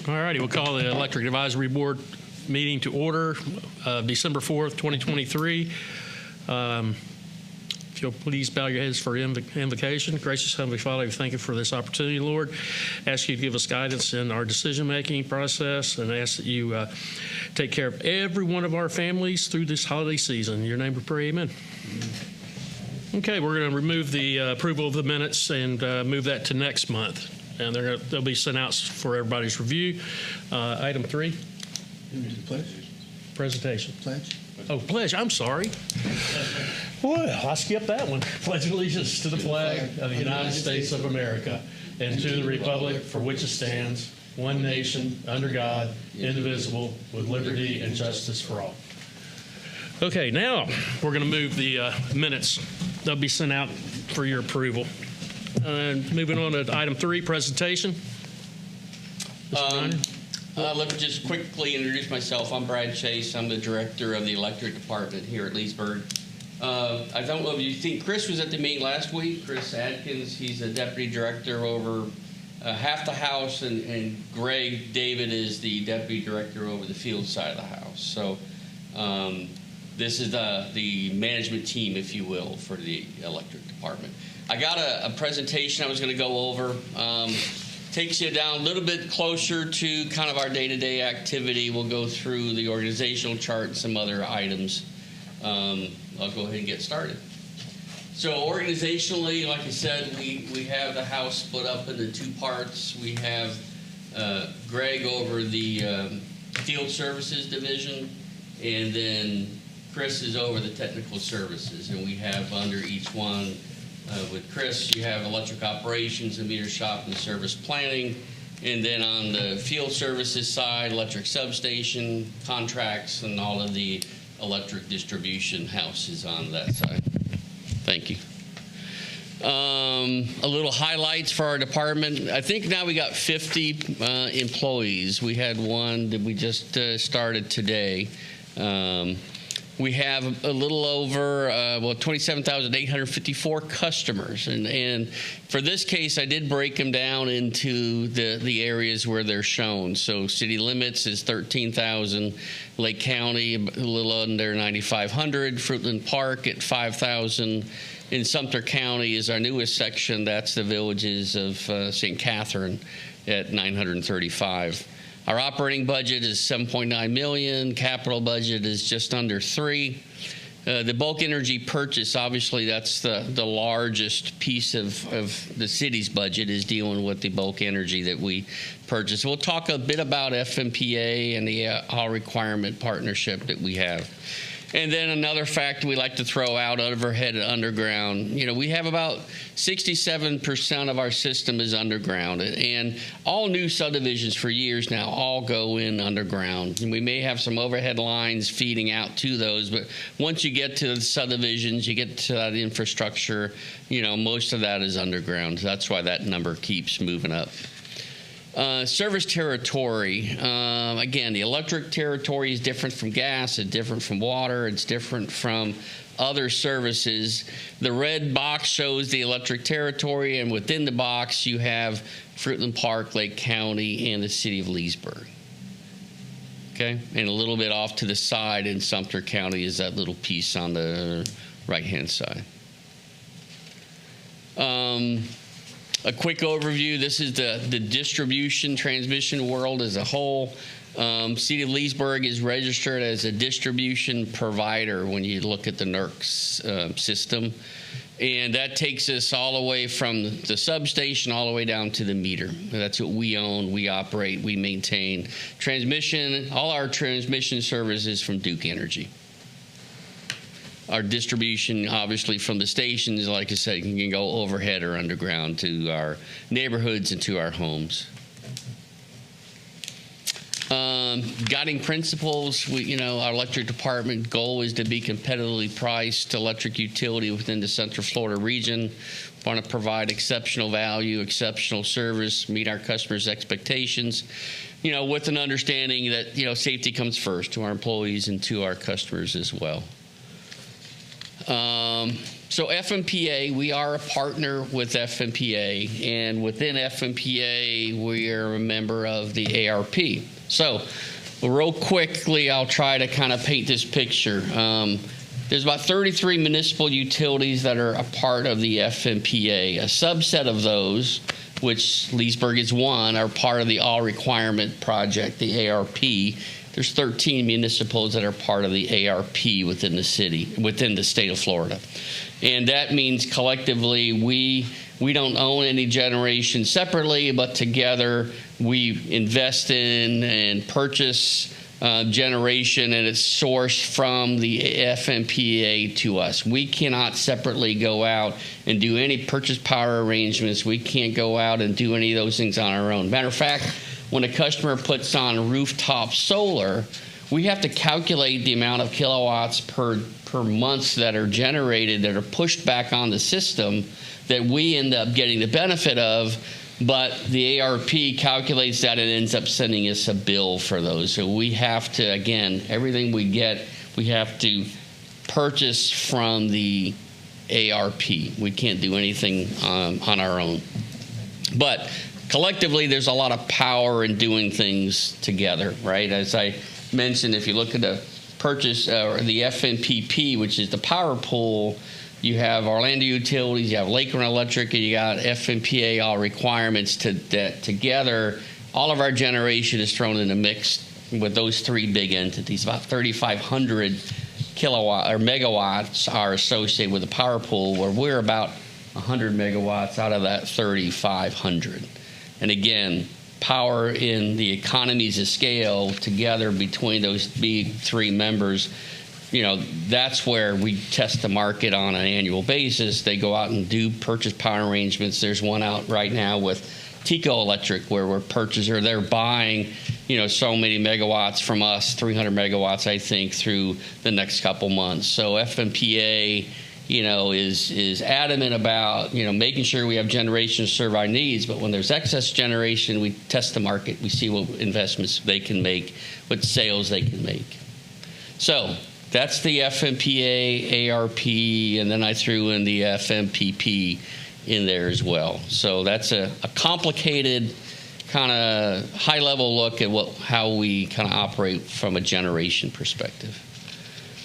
All righty, we'll call the Electric Advisory Board meeting to order, December 4th, 2023. If you'll please bow your heads for invocation. Gracious Heavenly Father, we thank you for this opportunity, Lord. Ask you to give us guidance in our decision-making process, and ask that you take care of every one of our families through this holiday season. In your name we pray, amen. Okay, we're going to remove the approval of the minutes and move that to next month. And they'll be sent out for everybody's review. Item 3. Pledge. Presentation. Pledge. Oh, pledge. I'm sorry. Well, I skipped that one. Pledge allegiance to the flag of the United States of America and to the republic for which it stands, one nation, under God, indivisible, with liberty and justice for all. Okay, now we're going to move the minutes. They'll be sent out for your approval. And moving on to item 3, presentation. Let me just quickly introduce myself. I'm Brad Chase. I'm the director of the electric department here at Leesburg. I don't know if you think Chris was at the meeting last week. Chris Adkins, he's the deputy director over half the house, and Greg David is the deputy director over the field side of the house. So this is the management team, if you will, for the electric department. I got a presentation I was going to go over. Takes you down a little bit closer to kind of our day-to-day activity. We'll go through the organizational chart and some other items. I'll go ahead and get started. So organizationally, like I said, we have the house split up into 2 parts. We have Greg over the field services division, and then Chris is over the technical services, and we have under each one, with Chris, you have electric operations and meter shop and service planning. And then on the field services side, electric substation, contracts, and all of the electric distribution houses on that side. Thank you. A little highlights for our department. I think now we got 50 employees. We had one that we just started today. We have a little over 27,854 customers, and for this case, I did break them down into the areas where they're shown. So city limits is 13,000, Lake County a little under 9,500, Fruitland Park at 5,000. In Sumter County is our newest section. That's the villages of St. Catherine at 935. Our operating budget is $7.9 million. Capital budget is just under $3 million. The bulk energy purchase, obviously, that's the largest piece of the city's budget, is dealing with the bulk energy that we purchase. We'll talk a bit about FMPA and the all requirement partnership that we have. And then another fact we like to throw out, overhead and underground. You know, we have about 67% of our system is underground, and all new subdivisions for years now all go in underground. And we may have some overhead lines feeding out to those, but once you get to the subdivisions, you get to that infrastructure, you know, most of that is underground. That's why that number keeps moving up. Service territory. Again, the electric territory is different from gas. It's different from water. It's different from other services. The red box shows the electric territory, and within the box you have Fruitland Park, Lake County, and the city of Leesburg. Okay, and a little bit off to the side in Sumter County is that little piece on the right-hand side. A quick overview. This is the distribution transmission world as a whole. City of Leesburg is registered as a distribution provider when you look at the NERC system. And that takes us all the way from the substation all the way down to the meter. That's what we own, we operate, we maintain. Transmission, all our transmission services from Duke Energy. Our distribution, obviously, from the stations, like I said, can go overhead or underground to our neighborhoods and to our homes. Guiding principles, our electric department goal is to be competitively priced electric utility within the Central Florida region. We want to provide exceptional value, exceptional service, meet our customers' expectations, with an understanding that, safety comes first to our employees and to our customers as well. So FMPA, we are a partner with FMPA, and within FMPA, we are a member of the ARP. So real quickly, I'll try to kind of paint this picture. There's about 33 municipal utilities that are a part of the FMPA. A subset of those, which Leesburg is one, are part of the All Requirement Project, the ARP. There's 13 municipals that are part of the ARP within the state of Florida. And that means collectively we don't own any generation separately, but together we invest in and purchase generation, and it's sourced from the FMPA to us. We cannot separately go out and do any purchase power arrangements. We can't go out and do any of those things on our own. Matter of fact, when a customer puts on rooftop solar, we have to calculate the amount of kilowatts per month that are generated, that are pushed back on the system, that we end up getting the benefit of. But the ARP calculates that and ends up sending us a bill for those. So we have to, again, everything we get, we have to purchase from the ARP. We can't do anything on our own. But collectively, there's a lot of power in doing things together, right? As I mentioned, if you look at the purchase or the FNPP, which is the power pool, you have Orlando Utilities, you have Lakeland Electric, and you got FMPA All Requirements. Together, all of our generation is thrown in the mix with those three big entities. About 3,500 kilowatt or megawatts are associated with the power pool, where we're about 100 megawatts out of that 3,500. And again, power in the economies of scale together between those big three members, that's where we test the market on an annual basis. They go out and do purchase power arrangements. There's one out right now with Tico Electric where they're buying, so many megawatts from us, 300 megawatts, I think, through the next couple months. So FMPA, is adamant about, making sure we have generation to serve our needs. But when there's excess generation, we test the market. We see what investments they can make, what sales they can make. So that's the FMPA, ARP, and then I threw in the FMPP in there as well. So that's a complicated kind of high-level look at how we kind of operate from a generation perspective.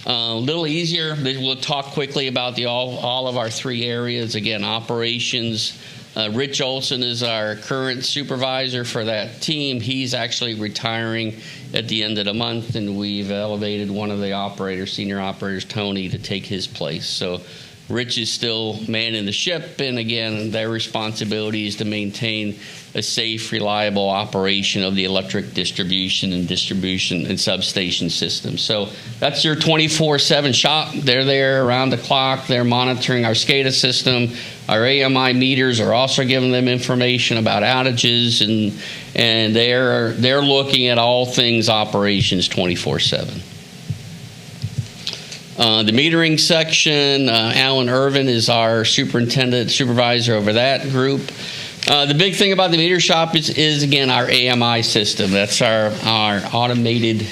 A little easier, we'll talk quickly about all of our three areas. Again, operations. Rich Olson is our current supervisor for that team. He's actually retiring at the end of the month, and we've elevated one of the senior operators, Tony, to take his place. So Rich is still manning the ship, and again, their responsibility is to maintain a safe, reliable operation of the electric distribution and substation system. So that's your 24/7 shop. They're there around the clock. They're monitoring our SCADA system. Our AMI meters are also giving them information about outages, and they're looking at all things operations 24/7. The metering section, Alan Irvin is our supervisor over that group. The big thing about the meter shop is again, our AMI system. That's our automated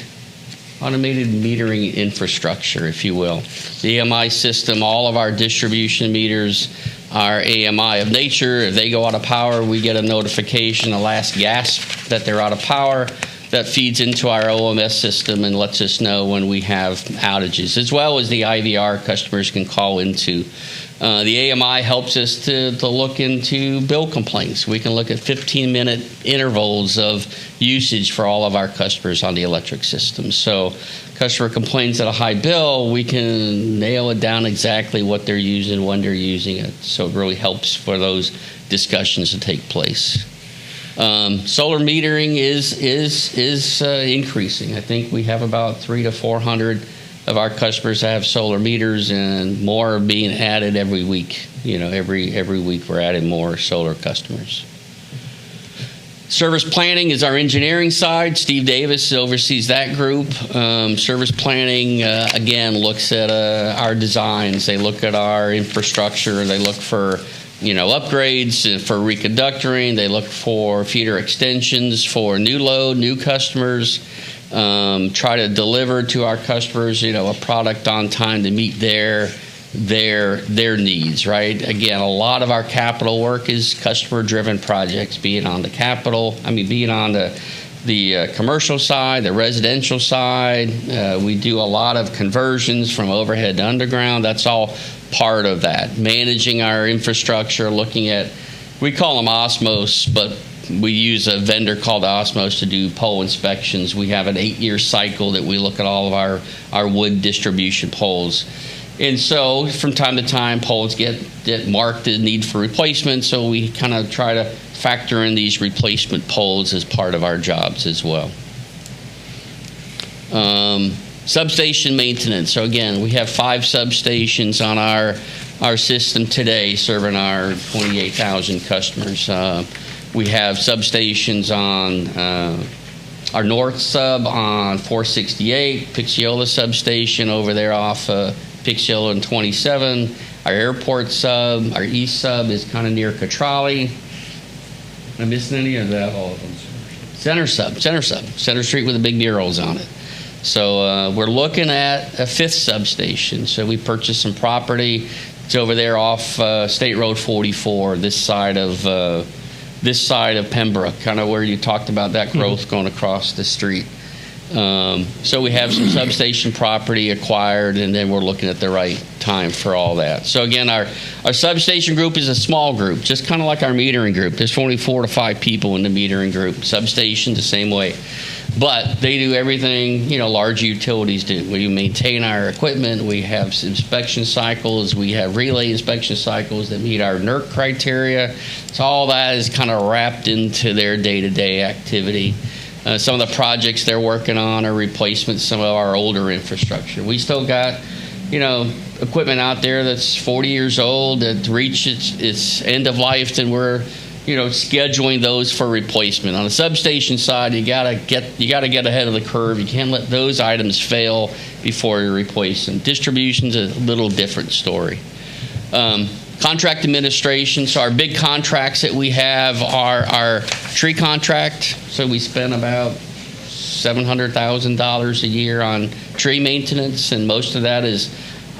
metering infrastructure, if you will. The AMI system, all of our distribution meters are AMI of nature. If they go out of power, we get a notification, a last gasp, that they're out of power. That feeds into our OMS system and lets us know when we have outages, as well as the IVR customers can call into. The AMI helps us to look into bill complaints. We can look at 15-minute intervals of usage for all of our customers on the electric system. So customer complains at a high bill, we can nail it down exactly what they're using, when they're using it. So it really helps for those discussions to take place. Solar metering is increasing. I think we have about 300 to 400 of our customers have solar meters, and more are being added every week. Every week we're adding more solar customers. Service planning is our engineering side. Steve Davis oversees that group. Service planning, again, looks at our designs. They look at our infrastructure. They look for upgrades for reconductoring. They look for feeder extensions for new load, new customers. Try to deliver to our customers, a product on time to meet their their needs, right? Again, a lot of our capital work is customer-driven projects, be it on the commercial side, the residential side. We do a lot of conversions from overhead to underground. That's all part of that. Managing our infrastructure, looking at, we call them Osmos, but we use a vendor called Osmos to do pole inspections. We have an 8-year cycle that we look at all of our wood distribution poles. And so from time to time, poles get marked as need for replacement, so we kind of try to factor in these replacement poles as part of our jobs as well. Substation maintenance. So again, we have 5 substations on our system today serving our 28,000 customers. We have substations on our north sub on 468, Pixiola substation over there off Pixiola and 27. Our airport sub, our east sub is kind of near Catrali. Am I missing any of that? All of them. Center Street with the big murals on it. So we're looking at a 5th substation. So we purchased some property. It's over there off State Road 44, this side of Pembroke, kind of where you talked about that growth going across the street. So we have some substation property acquired, and then we're looking at the right time for all that. So again, our substation group is a small group, just kind of like our metering group. There's only 4 to 5 people in the metering group. Substation the same way. But they do everything, large utilities do. We maintain our equipment. We have inspection cycles. We have relay inspection cycles that meet our NERC criteria. So all that is kind of wrapped into their day-to-day activity. Some of the projects they're working on are replacements some of our older infrastructure. We still got, equipment out there that's 40 years old that reached its end of life, and we're scheduling those for replacement. On the substation side, you gotta get ahead of the curve. You can't let those items fail before you replace them. Distribution's a little different story. Contract administration. So our big contracts that we have are our tree contract. So we spend about $700,000 a year on tree maintenance, and most of that is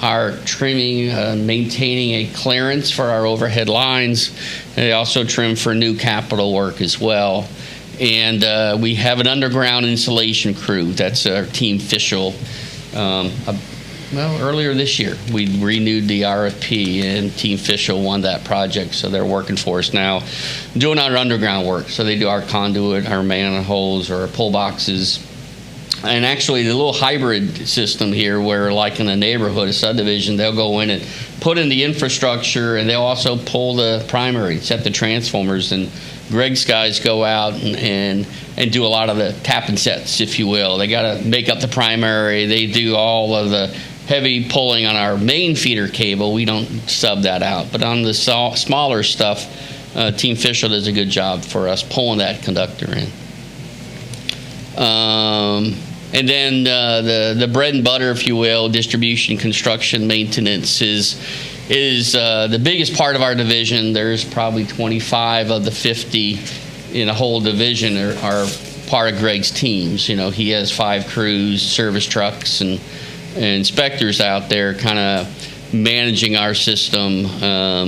our trimming, maintaining a clearance for our overhead lines. And they also trim for new capital work as well. And we have an underground insulation crew. That's our Team Fishel. Earlier this year, we renewed the RFP, and Team Fishel won that project, so they're working for us now, doing our underground work. So they do our conduit, our manholes, or our pull boxes. And actually, the little hybrid system here where, like in a neighborhood, a subdivision, they'll go in and put in the infrastructure, and they'll also pull the primary, set the transformers, and Greg's guys go out and do a lot of the tap and sets, if you will. They got to make up the primary. They do all of the heavy pulling on our main feeder cable. We don't sub that out. But on the smaller stuff, Team Fishel does a good job for us pulling that conductor in. And then the bread and butter, if you will, distribution, construction, maintenance is the biggest part of our division. There's probably 25 of the 50 in a whole division are part of Greg's teams. He has 5 crews, service trucks, and inspectors out there kind of managing our system,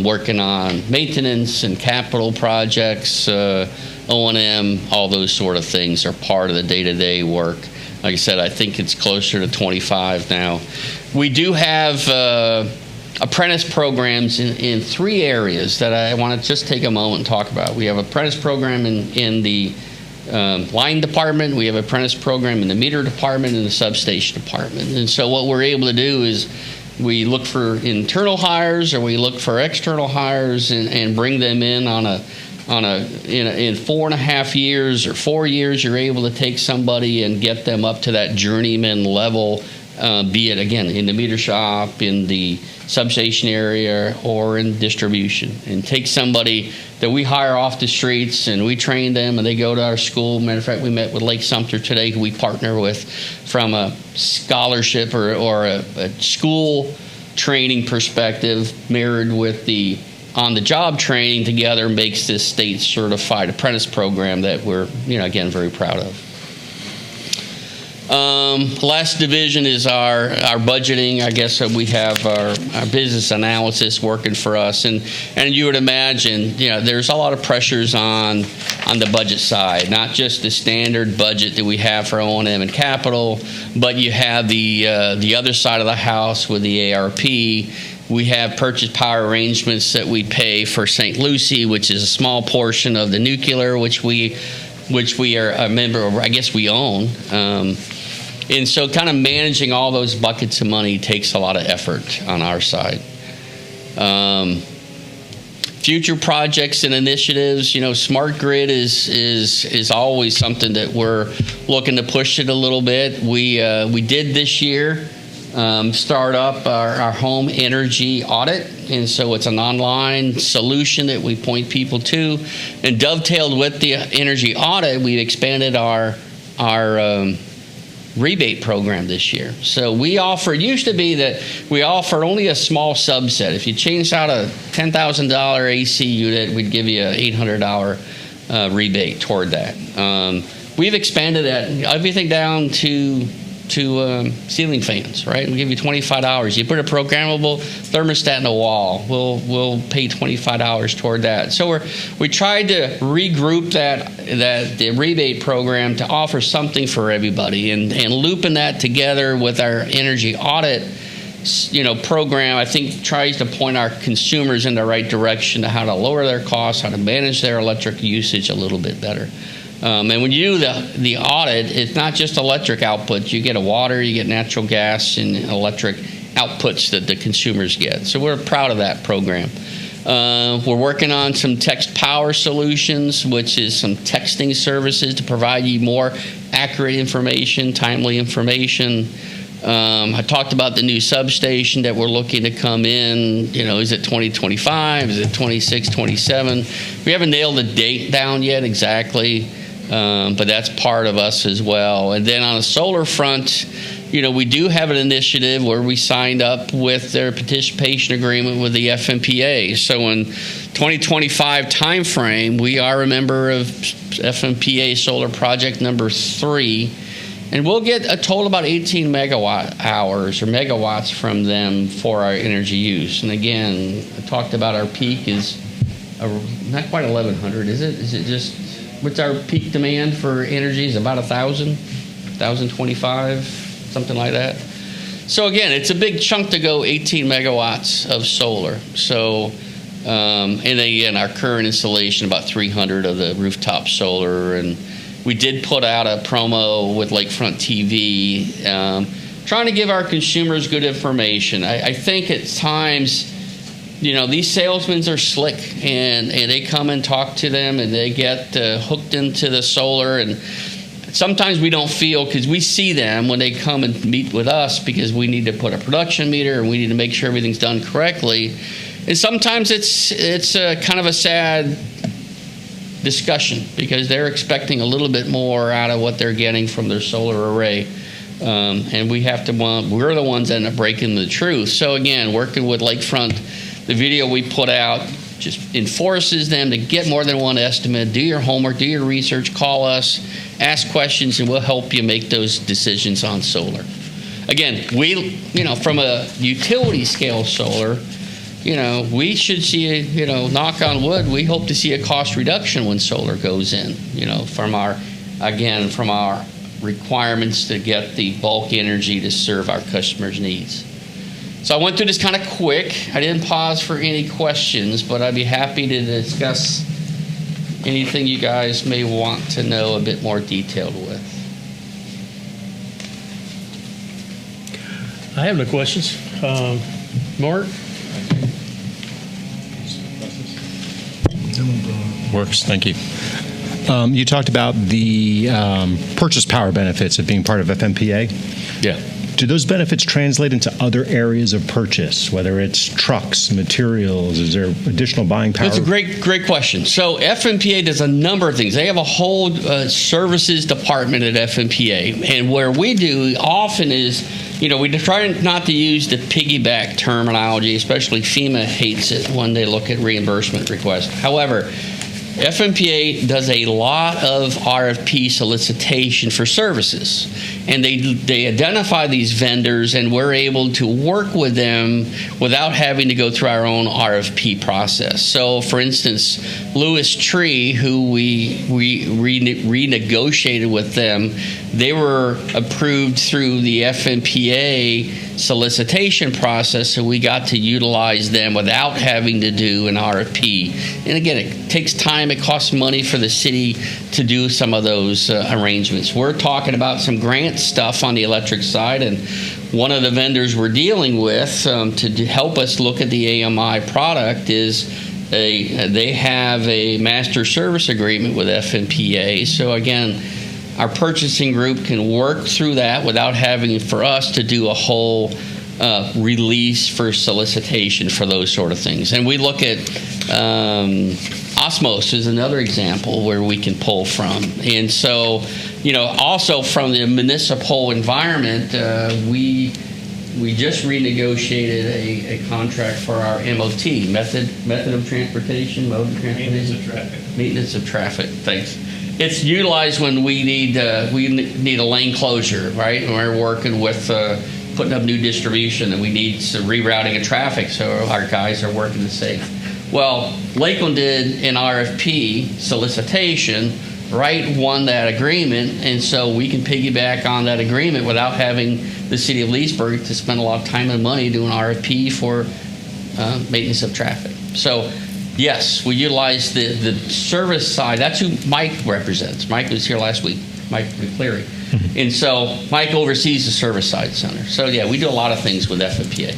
working on maintenance and capital projects, O&M, all those sort of things are part of the day-to-day work. Like I said, I think it's closer to 25 now. We do have apprentice programs in 3 areas that I want to just take a moment and talk about. We have an apprentice program in the line department. We have an apprentice program in the meter department and the substation department. And so what we're able to do is we look for internal hires, or we look for external hires, and bring them in in 4.5 years or 4 years. You're able to take somebody and get them up to that journeyman level, be it again in the meter shop, in the substation area, or in distribution, and take somebody that we hire off the streets and we train them and they go to our school. Matter of fact, we met with Lake Sumter today, who we partner with from a scholarship or a school training perspective, mirrored with the on-the-job training together, makes this state certified apprentice program that we're, again, very proud of. Last division is our budgeting. I guess we have our business analysis working for us, and you would imagine, there's a lot of pressures on the budget side, not just the standard budget that we have for O&M and capital, but you have the other side of the house with the ARP. We have purchase power arrangements that we pay for St. Lucie, which is a small portion of the nuclear, which we are a member of, I guess we own. And so kind of managing all those buckets of money takes a lot of effort on our side. Future projects and initiatives, smart grid is always something that we're looking to push it a little bit. We did this year start up our home energy audit, and so it's an online solution that we point people to. And dovetailed with the energy audit, we've expanded our rebate program this year. So we offer, it used to be that we offered only a small subset. If you changed out a $10,000 AC unit, we'd give you an $800 rebate toward that. We've expanded that, everything down to ceiling fans, right? We give you $25. You put a programmable thermostat in the wall, we'll pay $25 toward that. So we tried to regroup the rebate program to offer something for everybody, and looping that together with our energy audit program, I think tries to point our consumers in the right direction to how to lower their costs, how to manage their electric usage a little bit better. And when you do the audit, it's not just electric outputs. You get water, you get natural gas, and electric outputs that the consumers get. So we're proud of that program. We're working on some text power solutions, which is some texting services to provide you more accurate information, timely information. I talked about the new substation that we're looking to come in. Is it 2025? Is it 26, 27? We haven't nailed the date down yet exactly. But that's part of us as well. And then on the solar front, we do have an initiative where we signed up with their participation agreement with the FMPA. So in 2025 timeframe, we are a member of FMPA Solar Project number 3, and we'll get a total about 18 megawatt hours or megawatts from them for our energy use. And again, I talked about our peak is not quite 1,100, is it? Is it just... What's our peak demand for energy? Is about 1,000, 1,025, something like that. So again, it's a big chunk to go, 18 megawatts of solar. So, and again, our current installation, about 300 of the rooftop solar. And we did put out a promo with Lakefront TV, trying to give our consumers good information. I think at times, these salesmen are slick, and they come and talk to them, and they get hooked into the solar. And sometimes we don't feel, because we see them when they come and meet with us, because we need to put a production meter and we need to make sure everything's done correctly. And sometimes it's kind of a sad discussion, because they're expecting a little bit more out of what they're getting from their solar array. And we're the ones that end up breaking the truth. So again, working with Lakefront, the video we put out just enforces them to get more than one estimate, do your homework, do your research, call us, ask questions, and we'll help you make those decisions on solar. Again, from a utility scale solar, we should see, knock on wood, we hope to see a cost reduction when solar goes in, from our requirements to get the bulk energy to serve our customers' needs. So I went through this kind of quick. I didn't pause for any questions, but I'd be happy to discuss anything you guys may want to know a bit more detailed with. I have no questions. Mark? Works. Thank you. You talked about the purchase power benefits of being part of FMPA. Yeah. Do those benefits translate into other areas of purchase, whether it's trucks, materials? Is there additional buying power? That's a great question. So FMPA does a number of things. They have a whole services department at FMPA, and where we do often is, we try not to use the piggyback terminology, especially FEMA hates it when they look at reimbursement requests. However, FMPA does a lot of RFP solicitation for services, and they identify these vendors, and we're able to work with them without having to go through our own RFP process. So, for instance, Lewis Tree, who we renegotiated with them, they were approved through the FMPA solicitation process, so we got to utilize them without having to do an RFP. And again, it takes time, it costs money for the city to do some of those arrangements. We're talking about some grant stuff on the electric side, and one of the vendors we're dealing with to help us look at the AMI product is they have a master service agreement with FMPA. So again, our purchasing group can work through that without having for us to do a whole release for solicitation for those sort of things. And we look at Osmos is another example where we can pull from. And so, also from the municipal environment, we just renegotiated a contract for our MOT, method of transportation, mode of transportation. Maintenance of traffic. Thanks. It's utilized when we need a lane closure, right? And we're working with putting up new distribution, and we need some rerouting of traffic, so our guys are working to save. Well, Lakeland did an RFP solicitation, right? Won that agreement, and so we can piggyback on that agreement without having the city of Leesburg to spend a lot of time and money doing RFP for maintenance of traffic. So. Yes, we utilize the service side. That's who Mike represents. Mike was here last week, Mike McCleary. Mm-hmm. And so Mike oversees the service side center. So, yeah, we do a lot of things with FMPA.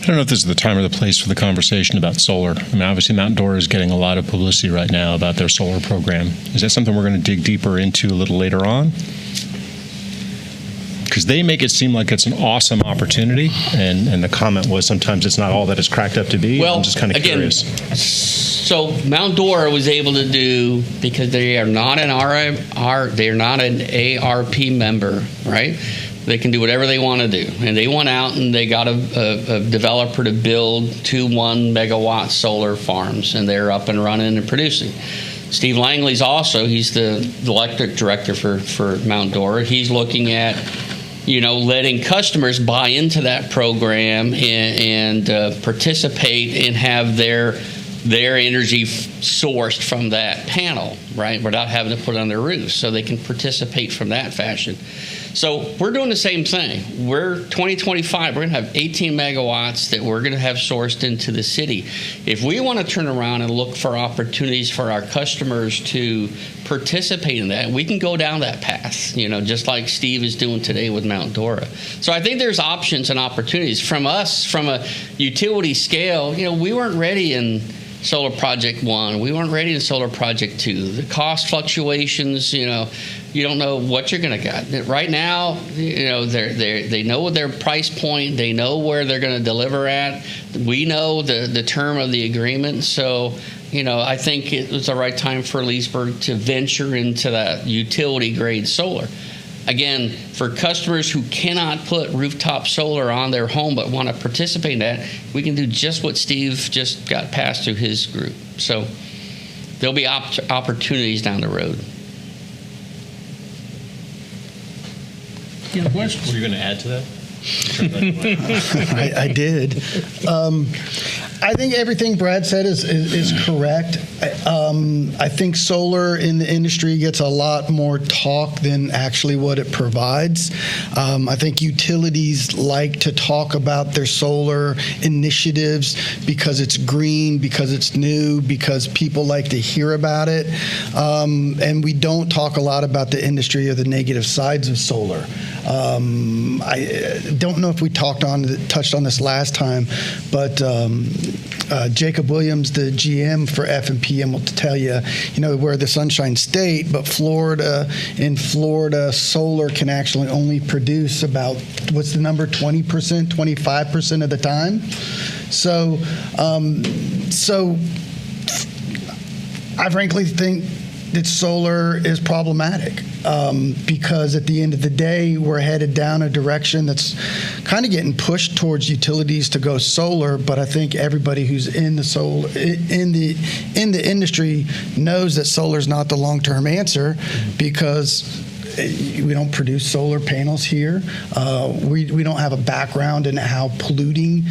I don't know if this is the time or the place for the conversation about solar. I mean, obviously, Mount Dora is getting a lot of publicity right now about their solar program. Is that something we're going to dig deeper into a little later on? Because they make it seem like it's an awesome opportunity, and the comment was sometimes it's not all that it's cracked up to be. Well, I'm just kind of curious. So Mount Dora was able to do, because they are not an they're not an ARP member, right? They can do whatever they want to do, and they went out and they got a developer to build 2 1-megawatt solar farms, and they're up and running and producing. Steve Langley's also, he's the electric director for Mount Dora. He's looking at letting customers buy into that program and participate and have their energy sourced from that panel, right, without having to put it on their roof, so they can participate from that fashion. So we're doing the same thing. We're 2025, we're going to have 18 megawatts that we're going to have sourced into the city. If we want to turn around and look for opportunities for our customers to participate in that, we can go down that path, just like Steve is doing today with Mount Dora. So I think there's options and opportunities. From us, from a utility scale, we weren't ready in Solar Project 1. We weren't ready in Solar Project 2. The cost fluctuations, you don't know what you're going to get. Right now, they know their price point. They know where they're going to deliver at. We know the term of the agreement. So, I think it was the right time for Leesburg to venture into that utility-grade solar. Again, for customers who cannot put rooftop solar on their home but want to participate in that, we can do just what Steve just got passed through his group. So there'll be opportunities down the road. You have a question? Were you going to add to that? I did. I think everything Brad said is correct. I think solar in the industry gets a lot more talk than actually what it provides. I think utilities like to talk about their solar initiatives because it's green, because it's new, because people like to hear about it. And we don't talk a lot about the industry or the negative sides of solar. I don't know if we touched on this last time, but Jacob Williams, the GM for FMPM, will tell you, we're the Sunshine State, but in Florida, solar can actually only produce about, what's the number, 20%, 25% of the time. So I frankly think that solar is problematic because at the end of the day, we're headed down a direction that's kind of getting pushed towards utilities to go solar. But I think everybody who's in the solar in the industry knows that solar is not the long-term answer because we don't produce solar panels here. We don't have a background in how polluting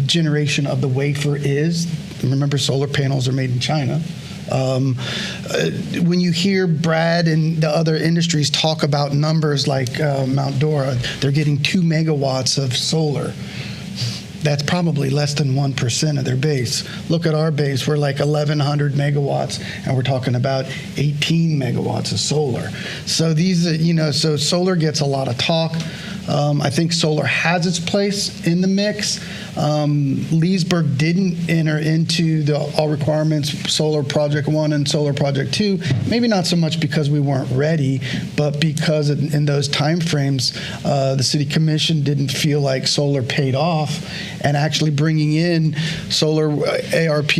generation of the wafer is. Remember, solar panels are made in China. When you hear Brad and the other industries talk about numbers like Mount Dora, they're getting 2 megawatts of solar. That's probably less than 1% of their base. Look at our base. We're like 1,100 megawatts, and we're talking about 18 megawatts of solar. So so solar gets a lot of talk. I think solar has its place in the mix. Leesburg didn't enter into the all requirements solar project 1 and solar project 2, maybe not so much because we weren't ready, but because in those time frames, the city commission didn't feel like solar paid off, and actually bringing in solar ARP,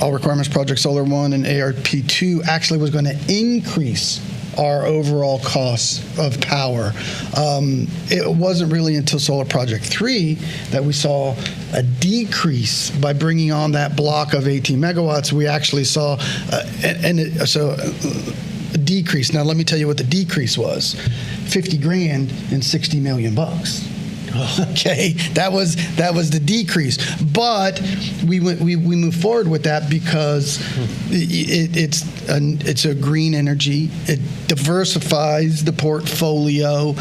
all requirements project solar 1 and ARP 2 actually was going to increase our overall costs of power. It wasn't really until Solar Project 3 that we saw a decrease by bringing on that block of 18 megawatts. We actually saw a decrease. Now, let me tell you what the decrease was: 50 grand and 60 million bucks. Okay, that was the decrease, but we moved forward with that because it's a green energy. It diversifies the portfolio.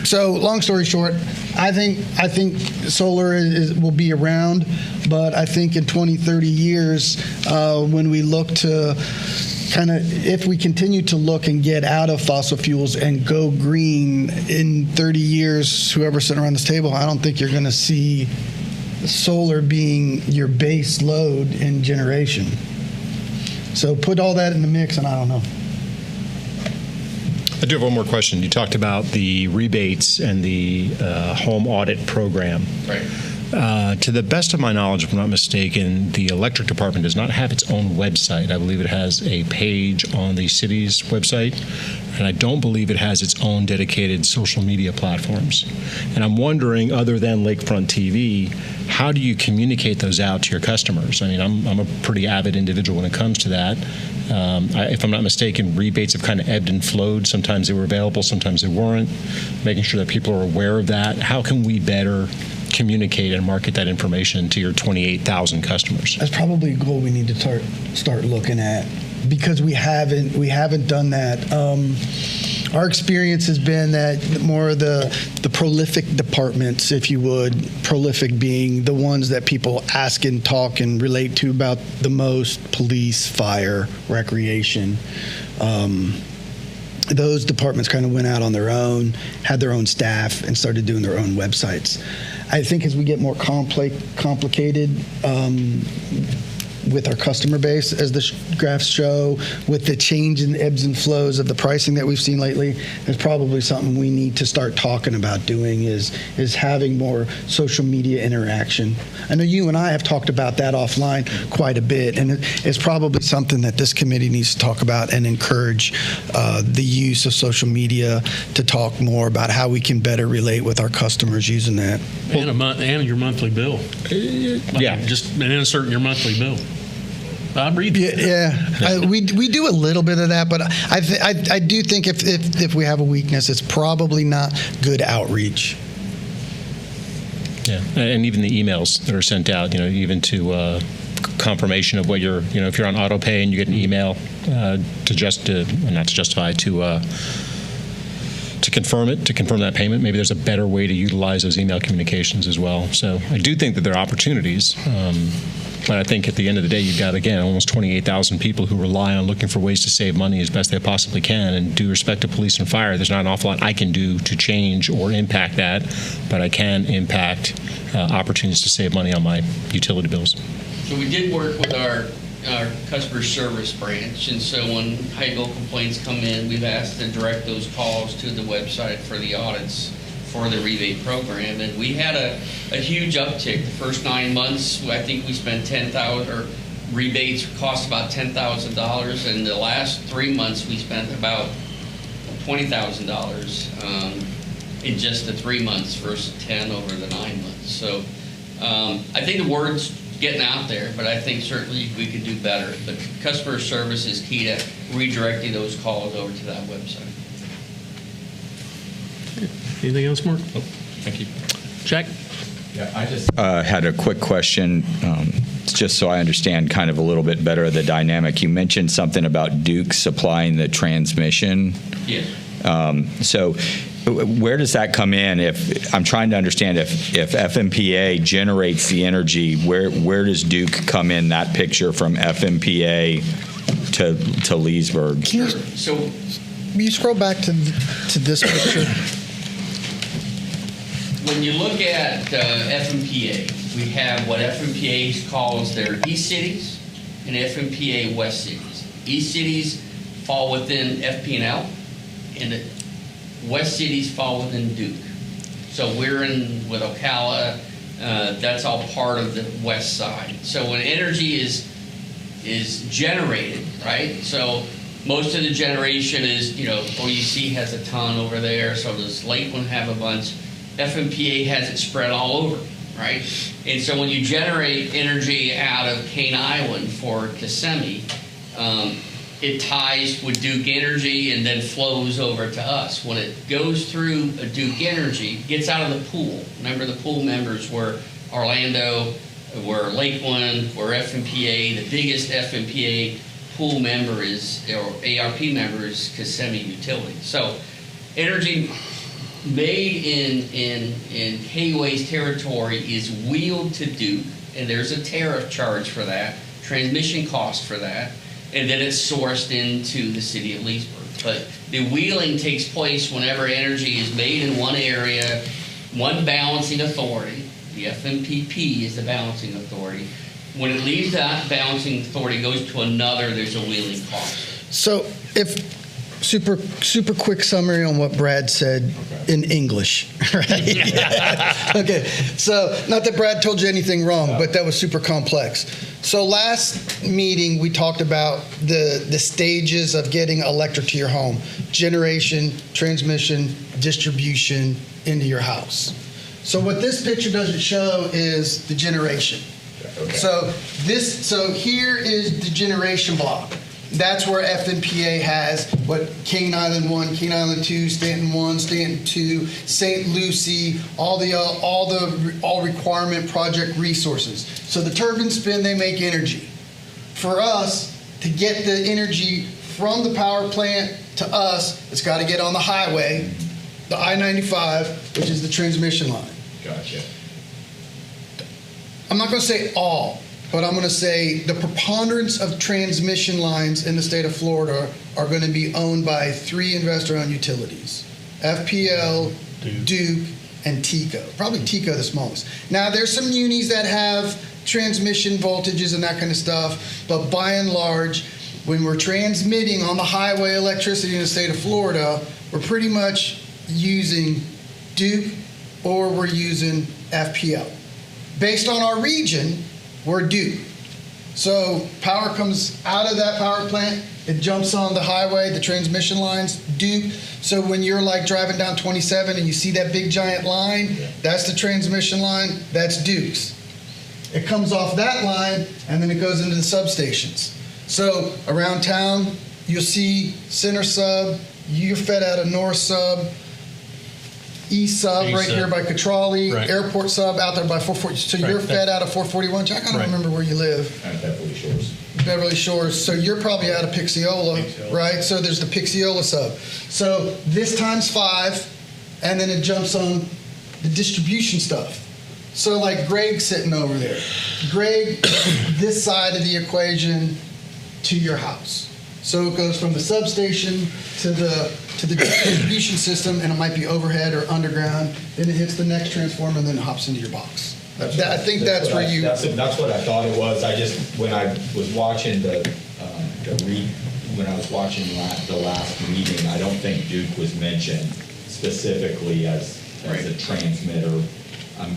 So, long story short, I think solar will be around, but I think in 20, 30 years, when we look to if we continue to look and get out of fossil fuels and go green in 30 years, whoever's sitting around this table, I don't think you're going to see solar being your base load in generation. So put all that in the mix, and I don't know. I do have one more question. You talked about the rebates and the home audit program. Right. To the best of my knowledge, if I'm not mistaken, the electric department does not have its own website. I believe it has a page on the city's website, and I don't believe it has its own dedicated social media platforms. And I'm wondering, other than Lakefront TV, how do you communicate those out to your customers? I mean, I'm a pretty avid individual when it comes to that. If I'm not mistaken, rebates have kind of ebbed and flowed. Sometimes they were available, sometimes they weren't. Making sure that people are aware of that. How can we better communicate and market that information to your 28,000 customers? That's probably a goal we need to start looking at, because we haven't done that. Our experience has been that more of the prolific departments, if you would, prolific being the ones that people ask and talk and relate to about the most: police, fire, recreation. Those departments kind of went out on their own, had their own staff, and started doing their own websites. I think as we get more complicated with our customer base, as the graphs show, with the change in ebbs and flows of the pricing that we've seen lately, there's probably something we need to start talking about doing is having more social media interaction. I know you and I have talked about that offline quite a bit, and it's probably something that this committee needs to talk about and encourage the use of social media to talk more about how we can better relate with our customers using that. And your monthly bill. Yeah. Just insert in your monthly bill. I read that. Yeah. We do a little bit of that, but I do think if we have a weakness, it's probably not good outreach. Yeah, and even the emails that are sent out, even to confirmation of what you're, if you're on auto pay and you get an email to confirm that payment, maybe there's a better way to utilize those email communications as well. So I do think that there are opportunities. But I think at the end of the day, you've got, again, almost 28,000 people who rely on looking for ways to save money as best they possibly can. And due respect to police and fire, there's not an awful lot I can do to change or impact that, but I can impact opportunities to save money on my utility bills. So we did work with our customer service branch, and so when high bill complaints come in, we've asked to direct those calls to the website for the audits for the rebate program, and we had a huge uptick. The first 9 months, I think we spent $10,000, or rebates cost about $10,000. In the last 3 months, we spent about $20,000 in just the 3 months versus 10 over the 9 months. So I think the word's getting out there, but I think certainly we could do better. But customer service is key to redirecting those calls over to that website. Anything else, Mark? Oh, thank you. Jack? Yeah, I just had a quick question, just so I understand kind of a little bit better the dynamic. You mentioned something about Duke supplying the transmission. Yes. So where does that come in? If I'm trying to understand if FMPA generates the energy, where does Duke come in that picture from FMPA to Leesburg? So Will you scroll back to this picture? when you look at FMPA, we have what FMPA calls their East cities and FMPA West cities. East cities fall within FP&L, and the West cities fall within Duke. So we're in with Ocala. That's all part of the west side. So when energy is generated, right? So most of the generation is, OUC has a ton over there. So does Lakeland have a bunch. FMPA has it spread all over, right? And so when you generate energy out of Cane Island for Kissimmee, it ties with Duke Energy and then flows over to us. When it goes through a Duke Energy, gets out of the pool. Remember, the pool members were Orlando, were Lakeland, were FMPA. The biggest FMPA pool member is, or ARP member is Kissimmee Utility. So energy made in KUA's territory is wheeled to Duke, and there's a tariff charge for that, transmission cost for that, and then it's sourced into the city of Leesburg. But the wheeling takes place whenever energy is made in one area, one balancing authority. The FMPP is the balancing authority. When it leaves that balancing authority, goes to another, there's a wheeling cost. So if super quick summary on what Brad said in English, right? Okay, so not that Brad told you anything wrong, but that was super complex. So last meeting, we talked about the stages of getting electric to your home: generation, transmission, distribution into your house. So what this picture doesn't show is the generation. Okay. So here is the generation block. That's where FMPA has what Cane Island 1, Cane Island 2, Stanton 1, Stanton 2, St. Lucie, all requirement project resources. So the turbines spin, they make energy. For us to get the energy from the power plant to us, it's got to get on the highway, the I-95, which is the transmission line. Gotcha. I'm not going to say all, but I'm going to say the preponderance of transmission lines in the state of Florida are going to be owned by 3 investor-owned utilities: FPL, Duke, and TECO. Probably TECO the smallest. Now, there's some unis that have transmission voltages and that kind of stuff, but by and large, when we're transmitting on the highway electricity in the state of Florida, we're pretty much using Duke or we're using FPL. Based on our region, we're Duke. So power comes out of that power plant, it jumps on the highway, the transmission lines, Duke. So when you're like driving down 27 and you see that big giant line, that's the transmission line, that's Duke's. It comes off that line and then it goes into the substations. So around town, you'll see Center Sub, you're fed out of North Sub, East Sub right here by Catrali, right. Airport Sub out there by 440. So right. You're fed out of 441. Jack, I don't remember where you live. At Beverly Shores. Beverly Shores. So you're probably out of Pixiola, right? So there's the Pixiola Sub. So this times 5, and then it jumps on the distribution stuff. So like Greg's sitting over there. Greg, this side of the equation to your house. So it goes from the substation to the distribution system, and it might be overhead or underground. Then it hits the next transformer, and then it hops into your box. I think that's where you. That's what I thought it was. I just when I was watching the last meeting, I don't think Duke was mentioned specifically as a transmitter.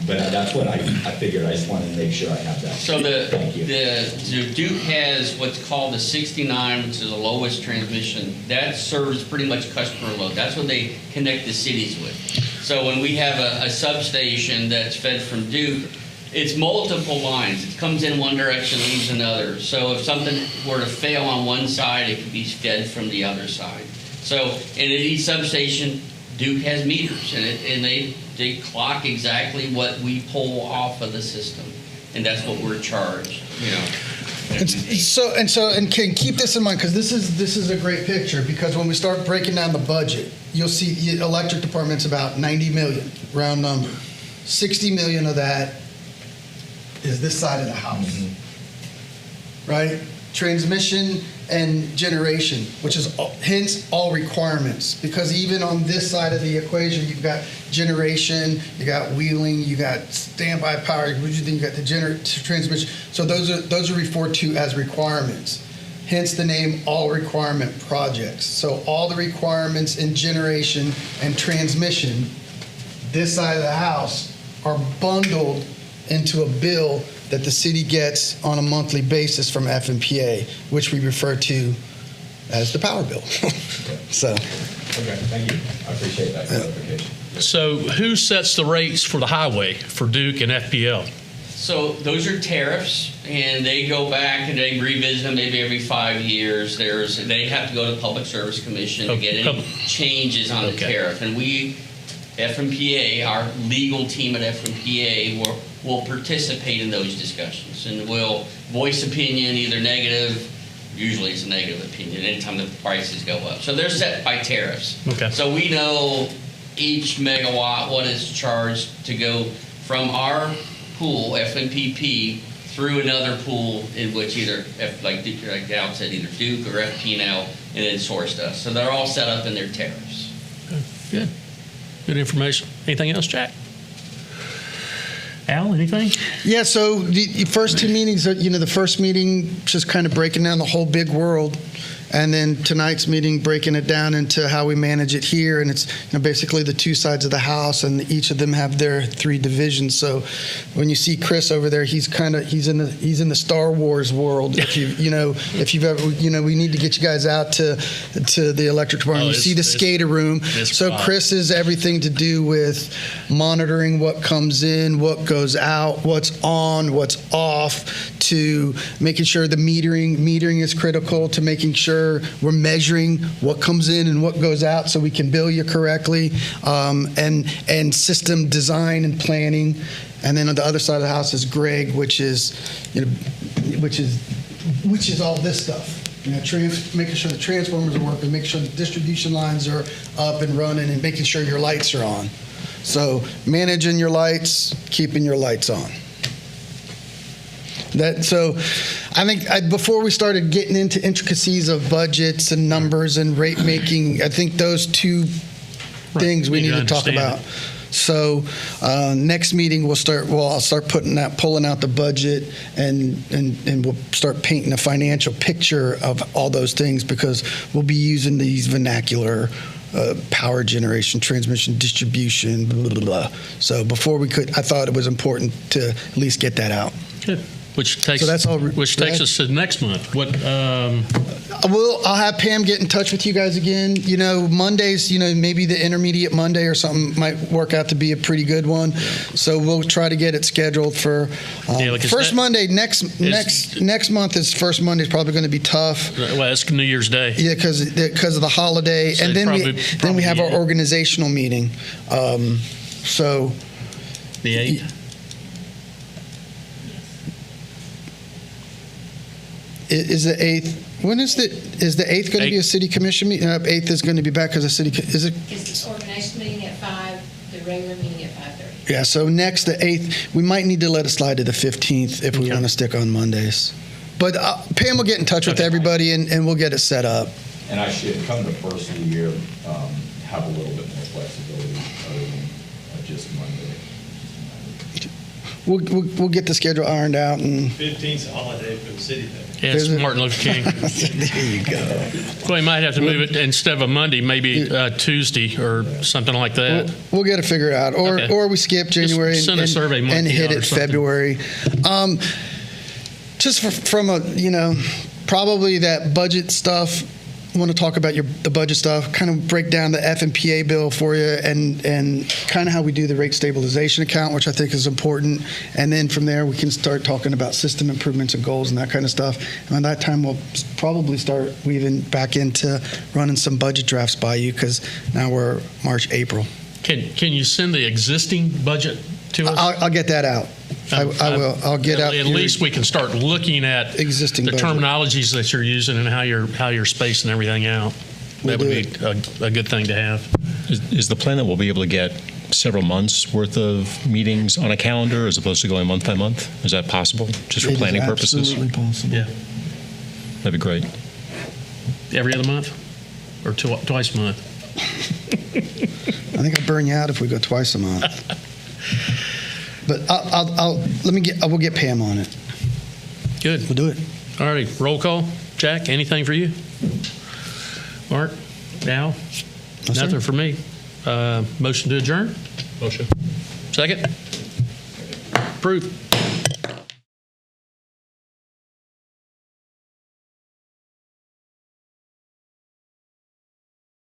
But that's what I figured. I just wanted to make sure I have that. So Thank you. the Duke has what's called the 69, which is the lowest transmission. That serves pretty much customer load. That's what they connect the cities with. So when we have a substation that's fed from Duke, it's multiple lines. It comes in one direction, leaves another. So if something were to fail on one side, it could be fed from the other side. So in each substation, Duke has meters, and they clock exactly what we pull off of the system, and that's what we're charged. And can keep this in mind, because this is a great picture, because when we start breaking down the budget, you'll see the electric department's about 90 million, round number. 60 million of that is this side of the house, right? Transmission and generation, which is hence all requirements, because even on this side of the equation, you've got generation, you got wheeling, you got standby power, you got the transmission. So those are referred to as requirements. Hence the name all requirement projects. So all the requirements in generation and transmission, this side of the house, are bundled into a bill that the city gets on a monthly basis from FMPA, which we refer to as the power bill. So. Okay, thank you. I appreciate that clarification. So who sets the rates for the highway for Duke and FPL? So those are tariffs, and they go back and they revisit them maybe every 5 years. They have to go to the Public Service Commission to get any changes on the tariff. And we, FMPA, our legal team at FMPA, will participate in those discussions, and will voice opinion, either negative, usually it's a negative opinion, anytime the prices go up. So they're set by tariffs. Okay. So we know each megawatt what is charged to go from our pool, FMPP, through another pool in which either, like Al said, either Duke or FP&L, and then sourced us. So they're all set up in their tariffs. Good. Good information. Anything else, Jack? Al, anything? Yeah, so the first two meetings, the first meeting just kind of breaking down the whole big world, and then tonight's meeting breaking it down into how we manage it here, and it's basically the two sides of the house, and each of them have their three divisions. So when you see Chris over there, he's in the Star Wars world. If you've ever, we need to get you guys out to the electric department. You see the skater room. So Chris is everything to do with monitoring what comes in, what goes out, what's on, what's off, to making sure the metering is critical, to making sure we're measuring what comes in and what goes out so we can bill you correctly, and system design and planning. And then on the other side of the house is Greg, which is all this stuff. Making sure the transformers are working, making sure the distribution lines are up and running, and making sure your lights are on. So managing your lights, keeping your lights on. So I think before we started getting into intricacies of budgets and numbers and rate making, I think those two things we need to talk about. So next meeting I'll start pulling out the budget, and we'll start painting a financial picture of all those things, because we'll be using these vernacular power generation, transmission, distribution, blah, blah, blah. So I thought it was important to at least get that out. Good. Which takes us to next month. I'll have Pam get in touch with you guys again. Mondays, maybe the intermediate Monday or something might work out to be a pretty good one. So we'll try to get it scheduled for first Monday. Next month is first Monday is probably going to be tough. Well, it's New Year's Day. Yeah, because of the holiday, so and then we have our organizational meeting. So the 8th. Is the 8th? When is the 8th going to be a city commission meeting? 8th is going to be back as a city. Is it? It's the organization meeting at 5, the regular meeting at 5:30. Yeah. So next, the 8th, we might need to let it slide to the 15th if we want to stick on Mondays. But Pam will get in touch with everybody, and we'll get it set up. And I should come the first of the year have a little bit more flexibility other than just Monday. we'll get the schedule ironed out, and 15th's a holiday for the city there. Yeah, it's There's a- Martin Luther King. there you go. Well, you might have to move it instead of a Monday, maybe Tuesday or something like that. We'll get it figured out, Okay. or we skip January send a survey and monkey hit out or it something. February. Just from a probably that budget stuff. I want to talk about the budget stuff, kind of break down the FMPA bill for you, and kind of how we do the rate stabilization account, which I think is important. And then from there, we can start talking about system improvements and goals and that kind of stuff. And by that time, we'll probably start weaving back into running some budget drafts by you, because now we're March, April. Can you send the existing budget to us? I'll get that out. I will. I'll get out. At your least we can start looking at existing the budget. terminologies that you're using and how you're spacing everything out. We'll That would do be a good thing to have. Is the plan that we'll be able to get several months worth of meetings on a calendar as opposed to going month by month? Is that possible, just for It is planning purposes? absolutely possible. Yeah. That'd be great. Every other month or twice a month? I think I'll burn you out if we go twice a month. But we'll get Pam on it. Good. We'll do it. All righty. Roll call. Jack, anything for you? Mark? Al? No, sir. Nothing for me. Motion to adjourn? Motion. Second? Approved.